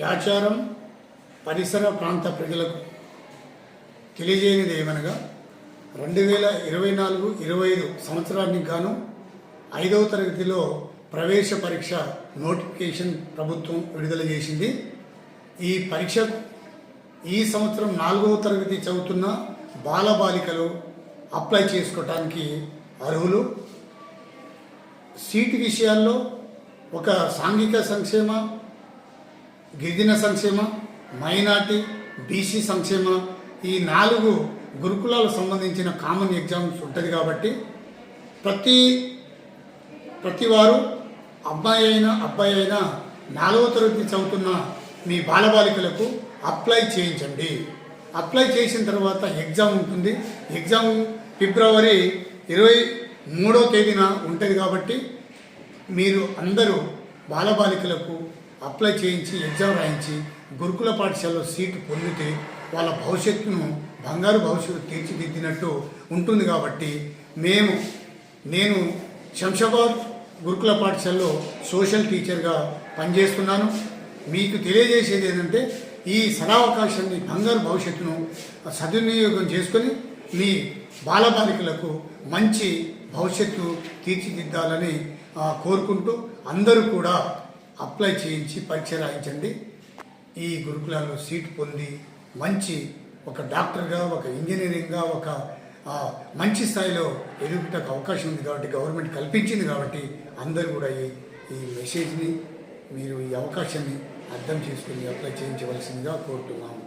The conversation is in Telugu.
యాచారం పరిసర ప్రాంత ప్రజలకు తెలియజేయనిది ఏమనగా 2024-25 సంవత్సరానికి గాను 5వ తరగతిలో ప్రవేశ పరీక్ష నోటిఫికేషన్ ప్రభుత్వం విడుదల చేసింది. ఈ పరీక్ష ఈ సంవత్సరం 4వ తరగతి చదువుతున్న బాలబాలికలు అప్లై చేసుకోవటానికి అర్హులు. సీటు విషయాల్లో ఒక సాంఘిక సంక్షేమ, గిరిజన సంక్షేమ, మైనార్టీ, బీసీ సంక్షేమ ఈ 4 గురుకులాలకు సంబంధించిన కామన్ ఎగ్జామ్స్ ఉంటుంది కాబట్టి ప్రతి వారు అబ్బాయి అయినా 4వ తరగతి చదువుతున్న మీ బాలబాలికలకు అప్లై చేయించండి. అప్లై చేసిన తర్వాత ఎగ్జామ్ ఉంటుంది. ఎగ్జామ్ ఫిబ్రవరి 23వ తేదీన ఉంటుంది కాబట్టి మీరు అందరూ బాలబాలికలకు అప్లై చేయించి ఎగ్జామ్ రాయించి గురుకుల పాఠశాలలో సీటు పొందితే వాళ్ళ భవిష్యత్తును బంగారు భవిష్యత్తు తీర్చిదిద్దినట్టు ఉంటుంది. కాబట్టి నేను శంషాబాద్ గురుకుల పాఠశాలలో సోషల్ టీచర్గా పనిచేస్తున్నాను. మీకు తెలియజేసేది ఏంటంటే ఈ సదావకాశాన్ని, బంగారు భవిష్యత్తును సద్వినియోగం చేసుకొని మీ బాలబాలికలకు మంచి భవిష్యత్తు తీర్చిదిద్దాలని కోరుకుంటూ అందరూ కూడా అప్లై చేయించి పరీక్ష రాయించండి. ఈ గురుకులాల్లో సీటు పొంది మంచి ఒక డాక్టర్గా, ఒక ఇంజనీరింగ్గా, ఒక మంచి స్థాయిలో ఎదుగుటకు అవకాశం ఉంది కాబట్టి గవర్నమెంట్ కల్పించింది. కాబట్టి అందరూ కూడా ఈ మెసేజ్ని, మీరు ఈ అవకాశాన్ని అర్థం చేసుకుని అప్లై చేయించవలసిందిగా కోరుతున్నాము.